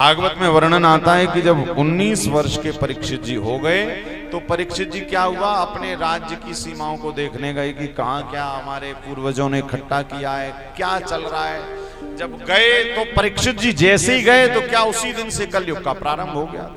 भागवत में वर्णन आता है कि जब 19 वर्ष के परीक्षित जी हो गए तो परीक्षित जी क्या हुआ, अपने राज्य की सीमाओं को देखने गए कि कहाँ क्या हमारे पूर्वजों ने इकट्ठा किया है, क्या चल रहा है। जब गए तो परीक्षित जी जैसे ही गए तो क्या उसी दिन से कलयुग का प्रारंभ हो गया।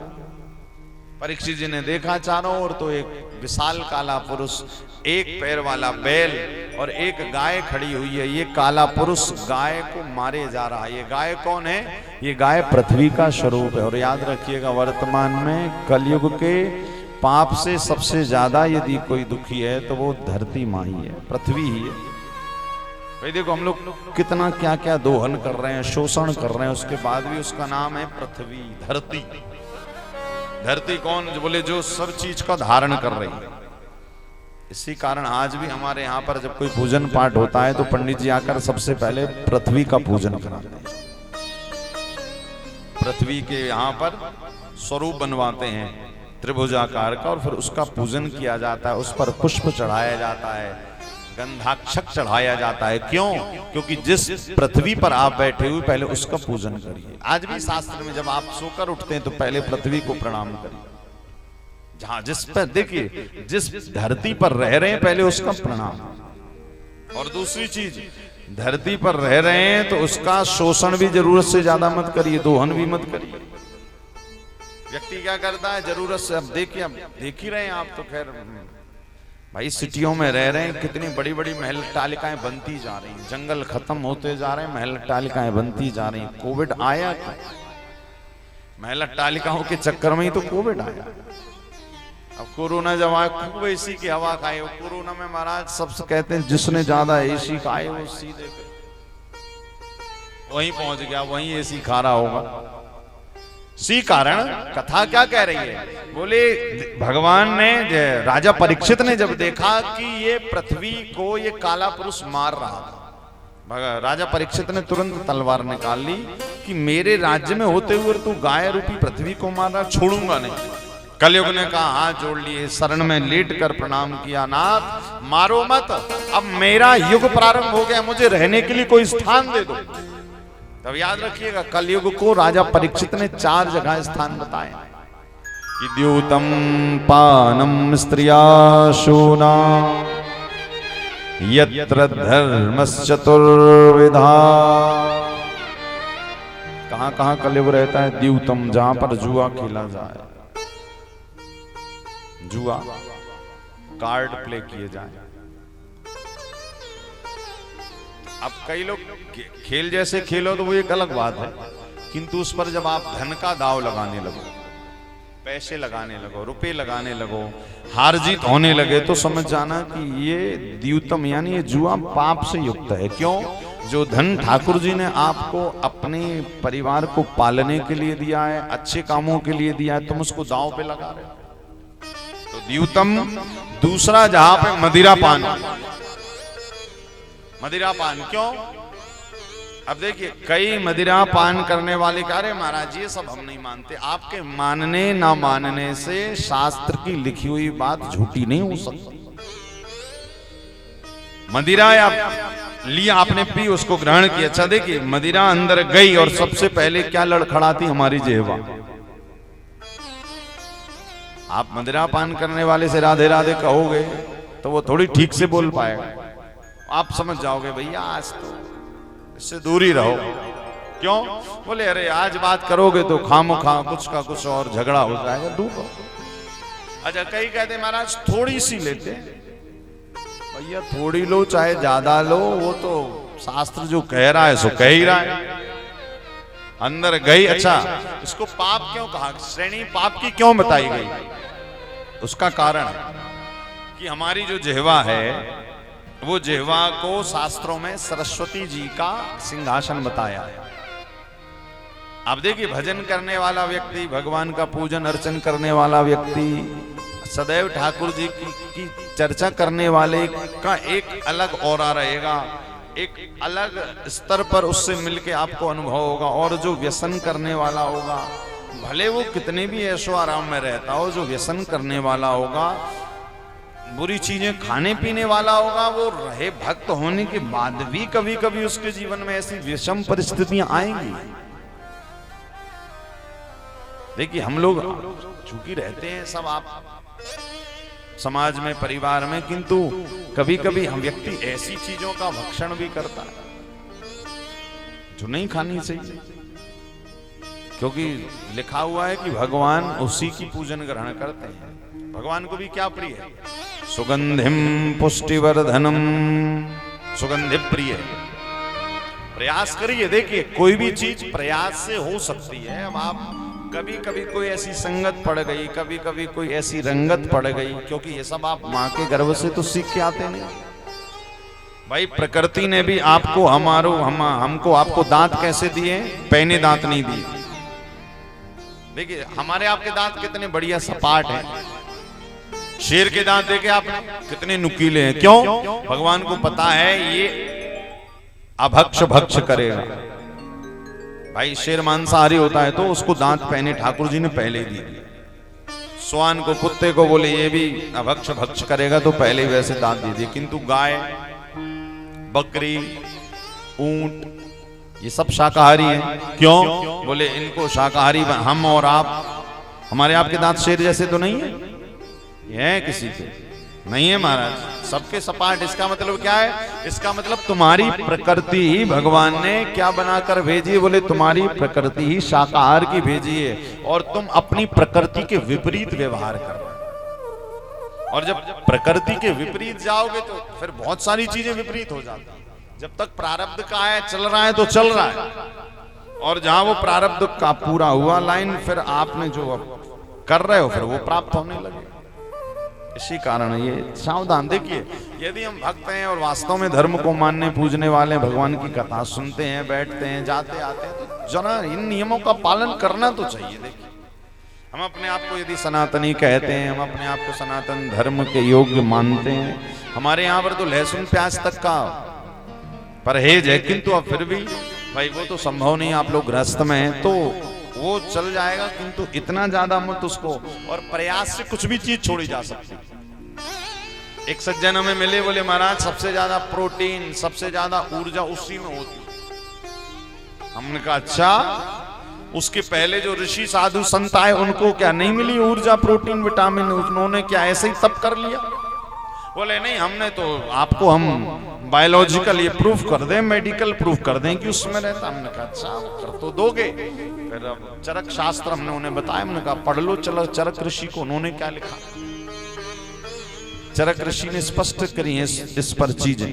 परीक्षित जी ने देखा चारों ओर तो एक विशाल काला पुरुष, एक पैर वाला बैल और एक गाय खड़ी हुई है। ये काला पुरुष गाय को मारे जा रहा है। ये गाय कौन है? ये गाय पृथ्वी का स्वरूप है। और याद रखिएगा, वर्तमान में कलयुग के पाप से सबसे ज्यादा यदि कोई दुखी है तो वो धरती माँ ही है, पृथ्वी ही है। भाई देखो, हम लोग कितना क्या क्या दोहन कर रहे हैं, शोषण कर रहे हैं, उसके बाद भी उसका नाम है पृथ्वी, धरती। धरती कौन? बोले जो सब चीज का धारण कर रही है। इसी कारण आज भी हमारे यहाँ पर जब कोई पूजन पाठ होता है तो पंडित जी आकर सबसे पहले पृथ्वी का पूजन कराते हैं। पृथ्वी के यहाँ पर स्वरूप बनवाते हैं त्रिभुजाकार का, और फिर उसका पूजन किया जाता है। उस पर पुष्प चढ़ाया जाता है, गंधाक्षक चढ़ाया जाता है। क्यों? क्योंकि जिस पृथ्वी पर आप बैठे हुए पहले उसका पूजन करिए। आज भी शास्त्र में जब आप सोकर उठते हैं तो पहले पृथ्वी को प्रणाम करिए। जहां जिस पर देखिए, जिस धरती पर रह रहे हैं पहले उसका प्रणाम। और दूसरी चीज, धरती पर रह रहे हैं तो उसका शोषण भी जरूरत से ज्यादा मत करिए, दोहन भी मत करिए। व्यक्ति क्या करता है, जरूरत से, अब देखिए, अब देख ही रहे हैं आप तो, खैर भाई सिटियों में रह रहे हैं, कितनी बड़ी बड़ी महल तालिकाएं बनती जा रही हैं, जंगल खत्म होते जा रहे हैं, महल तालिकाएं बनती जा रही हैं। कोविड आया क्या? महल तालिकाओं के चक्कर में ही तो कोविड आया। अब कोरोना जब आया, खूब एसी की हवा खाए। कोरोना में महाराज सबसे कहते हैं जिसने ज्यादा एसी खाए वो सीधे वहीं पहुंच गया, वहीं एसी खा रहा होगा। इसी कारण कथा क्या कह रही है, बोले भगवान ने, राजा परीक्षित ने जब देखा कि ये पृथ्वी को ये काला पुरुष मार रहा था, राजा परीक्षित ने तुरंत तलवार निकाल ली कि मेरे राज्य में होते हुए तू गाय रूपी पृथ्वी को मार रहा, छोड़ूंगा नहीं। कलयुग ने कहा, हाथ जोड़ लिए, शरण में लेट कर प्रणाम किया, नाथ मारो मत, अब मेरा युग प्रारंभ हो गया, मुझे रहने के लिए कोई स्थान दे दो। तब याद रखिएगा, कलयुग को राजा परीक्षित ने 4 जगह स्थान बताए कि द्यूतम पानम स्त्रिया शूना यत्र धर्मश्चतुर्विधा। कहां कहां कलयुग रहता है? द्यूतम, जहां पर जुआ खेला जाए, जुआ कार्ड प्ले किए जाए। अब कई लोग खेल जैसे खेलो तो वो एक अलग बात है, किंतु उस पर जब आप धन का दाव लगाने लगो, पैसे लगाने लगो, रुपए लगाने लगो, हार जीत होने लगे, तो समझ जाना कि ये द्यूतम यानी ये जुआ पाप से युक्त है। क्यों? जो धन ठाकुर जी ने आपको अपने परिवार को पालने के लिए दिया है, अच्छे कामों के लिए दिया है, तुम उसको दांव पे लगा रहे हो, तो द्यूतम। दूसरा, जहां पे मदिरा पान, मदिरा पान क्यों? अब देखिए, कई मदिरा पान करने वाले कह रहे महाराज ये सब हम नहीं मानते। आपके मानने ना मानने से शास्त्र की लिखी हुई बात झूठी नहीं हो सकती। मदिरा आप लिया, आपने पी, उसको ग्रहण किया। अच्छा देखिए, मदिरा अंदर गई और सबसे पहले क्या लड़खड़ाती? हमारी जिह्वा। आप मदिरा पान करने वाले से राधे राधे कहोगे तो वो थोड़ी ठीक से बोल पाएगा। आप समझ जाओगे भैया आज तो इससे दूर ही रहो। क्यों? बोले अरे आज बात करोगे तो खामोखा कुछ का कुछ और झगड़ा हो जाएगा, दूर रहो। अच्छा, कई कहते महाराज थोड़ी सी लेते। भैया थोड़ी लो चाहे ज्यादा लो, वो तो शास्त्र जो कह रहा है सो कह ही रहा है। अंदर गई। अच्छा, इसको पाप क्यों कहा? श्रेणी पाप की क्यों बताई गई? उसका कारण कि हमारी जो जिह्वा है, वो जिह्वा को शास्त्रों में सरस्वती जी का सिंहासन बताया है। आप देखिए, भजन करने वाला व्यक्ति, भगवान का पूजन अर्चन करने वाला व्यक्ति, सदैव ठाकुर जी की चर्चा करने वाले का एक अलग ऑरा रहेगा, एक अलग स्तर पर उससे मिलके आपको अनुभव होगा। और जो व्यसन करने वाला होगा, भले वो कितने भी ऐशो आराम में रहता हो, जो व्यसन करने वाला होगा, बुरी चीजें खाने पीने वाला होगा, वो रहे भक्त होने के बाद भी कभी कभी उसके जीवन में ऐसी विषम परिस्थितियां आएंगी। देखिए हम लोग चूंकि रहते हैं सब आप समाज में, परिवार में, किंतु कभी कभी हम व्यक्ति ऐसी चीजों का भक्षण भी करता है जो नहीं खानी चाहिए, क्योंकि लिखा हुआ है कि भगवान उसी की पूजन ग्रहण करते हैं। भगवान को भी क्या प्रिय है? सुगंधिम पुष्टिवर्धनम, सुगंधि प्रिय है। प्रयास करिए, देखिए कोई भी चीज प्रयास से हो सकती है। अब आप कभी कभी कोई ऐसी संगत पड़ गई, कभी कभी कोई ऐसी रंगत पड़ गई, क्योंकि ये सब आप माँ के गर्भ से तो सीख के आते नहीं भाई। प्रकृति ने भी आपको हमको आपको दांत कैसे दिए? पैने दांत नहीं दिए। देखिए हमारे आपके दांत कितने बढ़िया सपाट हैं। शेर के दांत देखे आपने कितने नुकीले हैं। क्यों? भगवान को पता है ये अभक्ष भक्ष करेगा। भाई शेर मांसाहारी होता है तो उसको दांत पहने ठाकुर जी ने पहले ही दिए। स्वान को, कुत्ते को बोले ये भी अभक्ष भक्ष करेगा तो पहले ही वैसे दांत दे दिए। किंतु गाय, बकरी, ऊंट ये सब शाकाहारी हैं। क्यों? बोले इनको शाकाहारी, हम और आप, हमारे आपके दांत शेर जैसे तो नहीं है, ये है किसी के नहीं है महाराज, सबके सपाट। इसका मतलब क्या है? इसका मतलब तुम्हारी प्रकृति ही भगवान ने क्या बनाकर भेजी है? बोले तुम्हारी प्रकृति ही शाकाहार की भेजी है और तुम अपनी प्रकृति के विपरीत व्यवहार कर रहे हो। और जब प्रकृति के विपरीत जाओगे तो फिर बहुत सारी चीजें विपरीत हो जाती। जब तक प्रारब्ध का है, चल रहा है तो चल रहा है, और जहां वो प्रारब्ध का पूरा हुआ लाइन, फिर आपने जो कर रहे हो फिर वो प्राप्त होने लगे। इसी कारण ये सावधान। देखिए यदि हम भक्त हैं और वास्तव में धर्म को मानने पूजने वाले, भगवान की कथा सुनते हैं, बैठते हैं, जाते आते हैं, तो जरा इन नियमों का पालन करना तो चाहिए। देखिए हम अपने आप को यदि सनातनी कहते हैं, हम अपने आप को सनातन धर्म के योग्य मानते हैं, हमारे यहाँ पर तो लहसुन प्याज तक का परहेज है, किंतु अब फिर भी भाई वो तो संभव नहीं। आप लोग गृहस्थ में हैं तो वो चल जाएगा, किंतु इतना ज्यादा मत उसको। और प्रयास से कुछ भी चीज छोड़ी जा सकती। एक सज्जन हमें मिले, बोले महाराज सबसे ज्यादा प्रोटीन, सबसे ज्यादा ऊर्जा उसी में होती। हमने कहा अच्छा, उसके पहले जो ऋषि साधु संत आए उनको क्या नहीं मिली ऊर्जा, प्रोटीन, विटामिन? उन्होंने क्या ऐसे ही तप कर लिया? बोले नहीं, हमने तो आपको हम बायोलॉजिकल ये प्रूफ कर दें, मेडिकल प्रूफ कर दें कि उसमें रहता। हमने कहा अच्छा कर तो दोगे। फिर अब चरक शास्त्र हमने उन्हें बताया, हमने कहा पढ़ लो चलो चरक ऋषि को। उन्होंने क्या लिखा? चरक ऋषि ने स्पष्ट करी है इस पर चीजें।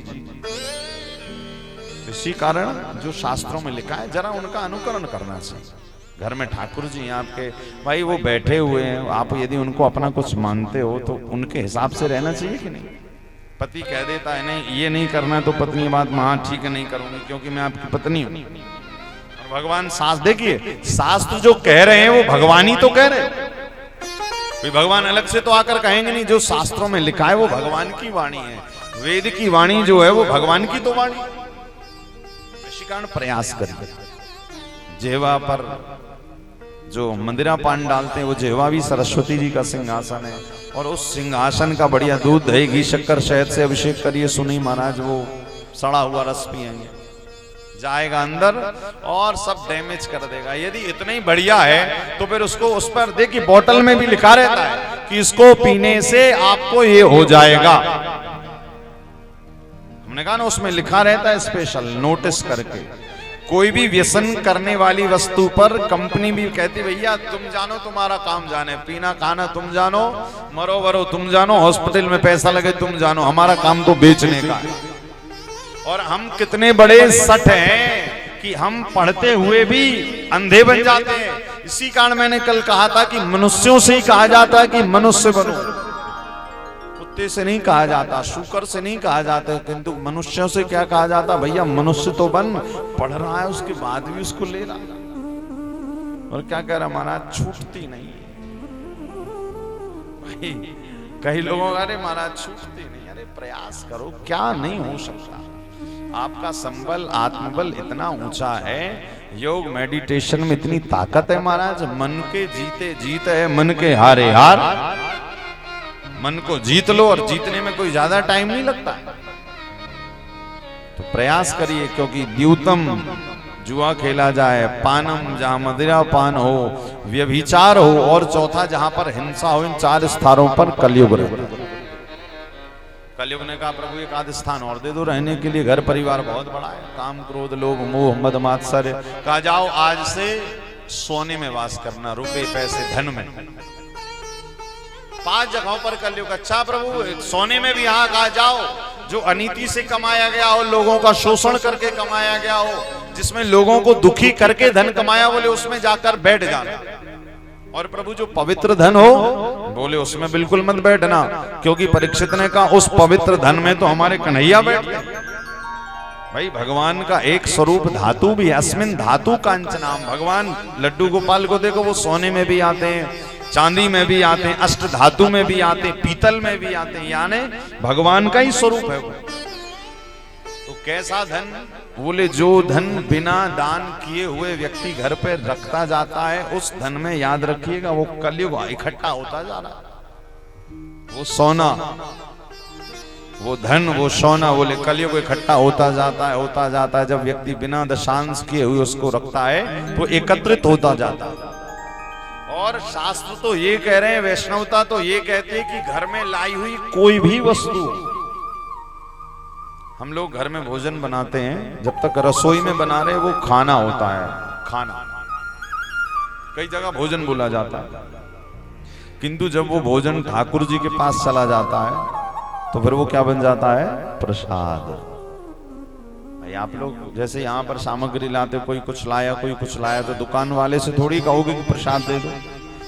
इसी कारण जो शास्त्रों में लिखा है जरा उनका अनुकरण करना चाहिए। घर में ठाकुर जी हैं आपके, भाई वो बैठे हुए हैं, आप यदि उनको अपना कुछ मानते हो तो उनके हिसाब से रहना चाहिए कि नहीं? पति कह देता है नहीं ये नहीं करना, तो पत्नी बात हाँ ठीक है नहीं करूंगी क्योंकि मैं आपकी पत्नी हूं। और भगवान शास्त्र, देखिए शास्त्र जो कह रहे हैं वो भगवान ही तो कह रहे हैं। भगवान अलग से तो आकर कहेंगे नहीं, जो शास्त्रों में लिखा है वो भगवान की वाणी है। वेद की वाणी जो है वो भगवान की तो वाणी। इसी कारण प्रयास करिए। जेवा पर जो मंदिरा पान डालते हैं वो जेवा भी सरस्वती जी का सिंहासन है, और उस सिंहासन का बढ़िया दूध, दही, घी, शक्कर, शहद से अभिषेक करिए। सुनी महाराज वो सड़ा हुआ रस पिएंगे, जाएगा अंदर और सब डैमेज कर देगा। यदि इतना ही बढ़िया है तो फिर उसको, उस पर देखिए बोतल में भी लिखा रहता है कि इसको पीने से आपको ये हो जाएगा। हमने कहा ना उसमें लिखा रहता है स्पेशल नोटिस करके। कोई भी व्यसन करने वाली वस्तु पर कंपनी भी कहती भैया तुम जानो, तुम्हारा काम जाने, पीना खाना तुम जानो, मरो वरो तुम जानो, हॉस्पिटल में पैसा लगे तुम जानो, हमारा काम तो बेचने का है। और हम कितने बड़े सठ हैं कि हम पढ़ते हुए भी अंधे बन जाते हैं। इसी कारण मैंने कल कहा था कि मनुष्यों से ही कहा जाता है कि मनुष्य बनो, कुत्ते से नहीं कहा जाता, शुकर से नहीं कहा जाता। किंतु मनुष्यों से क्या कहा जाता? भैया मनुष्य तो बन। पढ़ रहा है उसके बाद भी उसको ले रहा, और क्या कह रहा महाराज, छूटती नहीं है भाई। कई लोगों का अरे महाराज छूटती नहीं, अरे प्रयास करो, क्या नहीं हो सकता। आपका संबल, आत्मबल इतना ऊंचा है, योग मेडिटेशन में इतनी ताकत है महाराज। मन के जीते जीत है, मन के हारे हार। मन को जीत लो, और जीतने में कोई ज्यादा टाइम नहीं लगता। तो प्रयास करिए, क्योंकि द्यूतम जुआ खेला जाए, पानम जहां मदिरा पान हो, व्यभिचार हो, और चौथा जहां पर हिंसा हो, इन 4 स्थानों पर कलयुग रहता है। कलयुग ने कहा प्रभु एक आध स्थान और दे दो रहने के लिए, घर परिवार बहुत बड़ा है, काम क्रोध लोभ मोह मद मात्सर्य। कहा जाओ आज से सोने में वास करना, रुपए पैसे धन में। 5 जगहों पर कलयुग। अच्छा प्रभु सोने में भी यहाँ कहा जाओ जो अनीति से कमाया गया हो, लोगों का शोषण करके कमाया गया हो, जिसमें लोगों को दुखी करके धन कमाया, बोले उसमें जाकर बैठ जाना। और प्रभु जो पवित्र धन हो, बोले उसमें बिल्कुल मत बैठना, क्योंकि परीक्षित ने कहा उस पवित्र धन में तो हमारे कन्हैया बैठ गए। भाई भगवान का एक स्वरूप धातु भी है, अस्मिन धातु कांचनाम। भगवान लड्डू गोपाल को देखो, वो सोने में भी आते हैं, चांदी में भी आते हैं, अष्ट धातु में भी आते हैं, पीतल में भी आते हैं, यानी भगवान का ही स्वरूप है वो। तो कैसा धन? बोले जो धन बिना दान किए हुए व्यक्ति घर पे रखता जाता है, उस धन में याद रखिएगा वो कलयुग इकट्ठा होता जा रहा। वो सोना, वो धन, वो सोना, बोले कलयुग इकट्ठा होता जाता है। जब व्यक्ति बिना दशांश किए हुए उसको रखता है तो एकत्रित होता जाता है। और शास्त्र तो ये कह रहे हैं, वैष्णवता तो ये कहती है कि घर में लाई हुई कोई भी वस्तु, हम लोग घर में भोजन बनाते हैं, जब तक रसोई में बना रहे वो खाना होता है, खाना। कई जगह भोजन बोला जाता है, किंतु जब वो भोजन ठाकुर जी के पास चला जाता है तो फिर वो क्या बन जाता है? प्रसाद। भाई आप लोग जैसे यहाँ पर सामग्री लाते, कोई कुछ लाया कोई कुछ लाया, तो दुकान वाले से थोड़ी कहोगे कि प्रसाद दे दो,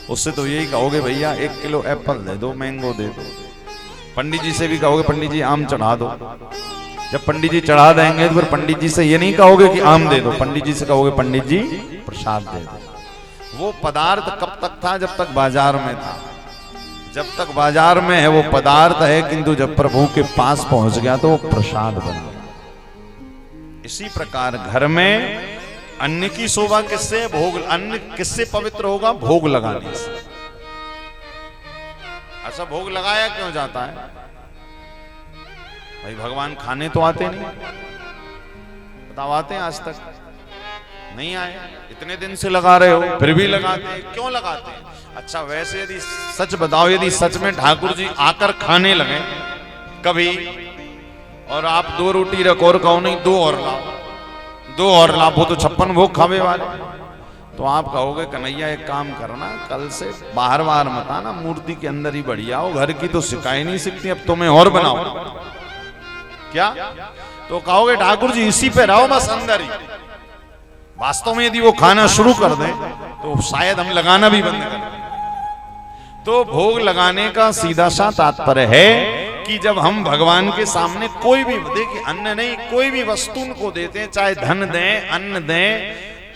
उससे तो यही कहोगे भैया 1 किलो एप्पल दे दो, मैंगो दे दो। पंडित जी से भी कहोगे पंडित जी आम चढ़ा दो। जब पंडित जी चढ़ा देंगे तो फिर पंडित जी से ये नहीं कहोगे कि आम दे दो, पंडित जी से कहोगे पंडित जी प्रसाद दे दो। वो पदार्थ कब तक था? जब तक बाजार में था। जब तक बाजार में है वो पदार्थ है, किंतु जब प्रभु के पास पहुंच गया तो वो प्रसाद बना। इसी प्रकार घर में अन्न की शोभा किससे? भोग। अन्न किससे पवित्र होगा? भोग लगाने से। अच्छा भोग लगाया क्यों जाता है? भाई भगवान खाने तो आते नहीं, बताओ आते हैं? आज तक नहीं आए। इतने दिन से लगा रहे हो फिर भी लगाते हैं, क्यों लगाते हैं? अच्छा वैसे यदि सच बताओ, यदि सच में ठाकुर जी आकर खाने लगे कभी, और आप 2 रोटी रखो और कहो नहीं 2 और लाओ, 2 और लाओ, वो तो 56 भोग खावे वाले, तो आप कहोगे कन्हैया एक काम करना, कल से बाहर मत आना, मूर्ति के अंदर ही बढ़िया हो, घर की तो सिखाई नहीं सकती, अब तुम्हें और बनाओ क्या? तो कहोगे ठाकुर जी इसी पे रहो बस अंदर ही। वास्तव में यदि वो खाना शुरू कर दें तो शायद हम लगाना भी बंद कर दें। तो भोग लगाने का सीधा सा तात्पर्य है कि जब हम भगवान के सामने कोई भी, देखिए अन्न नहीं कोई भी वस्तु उनको देते हैं, चाहे धन दें, अन्न दें,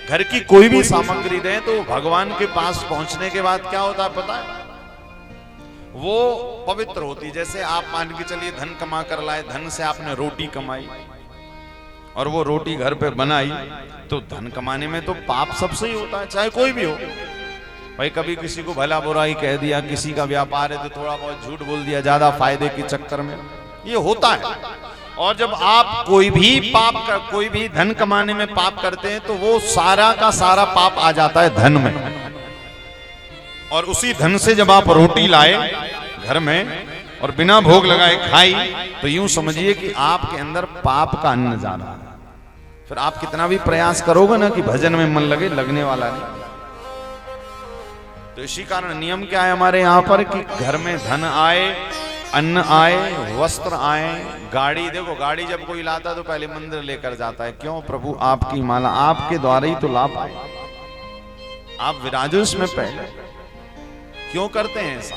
घर की कोई भी सामग्री दें, तो भगवान के पास पहुंचने के बाद क्या होता है पता है? वो पवित्र होती। जैसे आप मान के चलिए धन कमा कर लाए, धन से आपने रोटी कमाई और वो रोटी घर पे बनाई, तो धन कमाने में तो पाप सबसे ही होता है, चाहे कोई भी हो। भाई कभी किसी को भला बुराई कह दिया, किसी का व्यापार है तो थोड़ा बहुत झूठ बोल दिया ज्यादा फायदे के चक्कर में, ये होता है। और जब आप कोई भी कोई भी धन कमाने में पाप करते हैं तो वो सारा का सारा पाप आ जाता है धन में। और उसी धन से जब आप रोटी लाए घर में और बिना भोग लगाए खाई, तो यूं समझिए कि आपके अंदर पाप का अन्न जा रहा है। फिर आप कितना भी प्रयास करोगे ना कि भजन में मन लगे, लगने वाला नहीं। तो इसी कारण नियम क्या है हमारे यहाँ पर कि घर में धन आए, अन्न आए, वस्त्र आए, गाड़ी। देखो गाड़ी जब कोई लाता है तो पहले मंदिर लेकर जाता है, क्यों? प्रभु आपकी माला, आपके द्वारा ही तो लाभ आए, आप विराजो इसमें पहले। क्यों करते हैं ऐसा?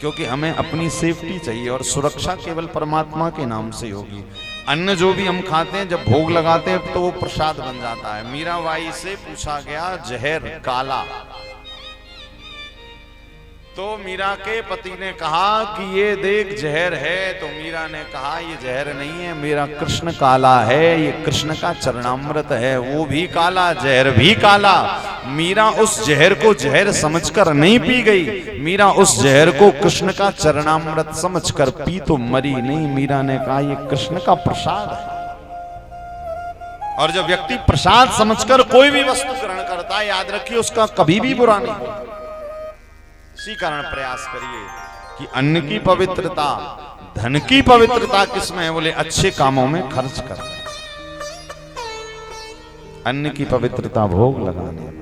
क्योंकि हमें अपनी सेफ्टी चाहिए और सुरक्षा केवल परमात्मा के नाम से होगी। अन्न जो भी हम खाते हैं जब भोग लगाते हैं तो वो प्रसाद बन जाता है। मीराबाई से पूछा गया जहर काला, तो मीरा के पति ने कहा कि ये देख जहर है, तो मीरा ने कहा ये जहर नहीं है, मेरा कृष्ण काला है, ये कृष्ण का चरणामृत है, वो भी काला जहर भी काला। मीरा उस जहर को जहर समझकर नहीं पी गई, मीरा उस जहर को कृष्ण का चरणामृत समझकर पी तो मरी नहीं। मीरा ने कहा ये कृष्ण का प्रसाद है। और जब व्यक्ति प्रसाद समझकर कोई भी वस्तु ग्रहण करता है, याद रखिए उसका कभी भी बुरा नहीं होता। इसी कारण प्रयास करिए कि अन्न की पवित्रता, धन की पवित्रता किसमें है? बोले अच्छे कामों में खर्च कर। अन्न की पवित्रता भोग लगाने में।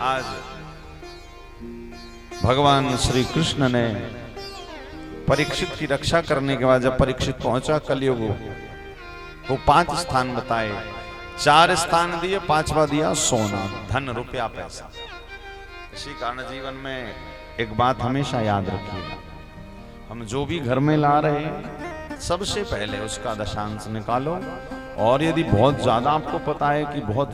आज भगवान श्री कृष्ण ने परीक्षित की रक्षा करने के बाद जब परीक्षित पहुंचा कलयुग, वो 5 स्थान बताए, 4 स्थान दिए, 5वां दिया सोना, धन, रुपया, पैसा। इसी कारण जीवन में एक बात हमेशा याद रखिएगा, हम जो भी घर में ला रहे हैं सबसे पहले उसका दशांश निकालो। और यदि बहुत ज्यादा आपको पता है कि बहुत,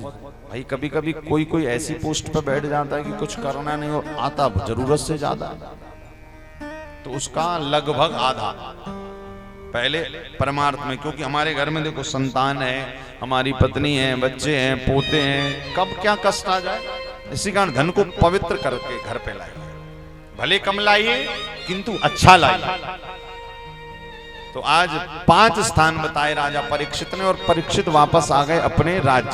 भाई कभी कभी कोई ऐसी पोस्ट पर बैठ जाता है कि कुछ करना नहीं और आता जरूरत से ज्यादा, तो उसका लगभग आधा पहले परमार्थ में, क्योंकि हमारे घर में देखो संतान है, हमारी पत्नी है, बच्चे हैं, पोते हैं, कब क्या कष्ट आ जाए। इसी कारण धन को पवित्र करके घर पे लाइए, भले कम लाइए किंतु अच्छा लाइए। तो आज 5 स्थान बताए राजा परीक्षित ने, और परीक्षित वापस आ गए अपने राज्य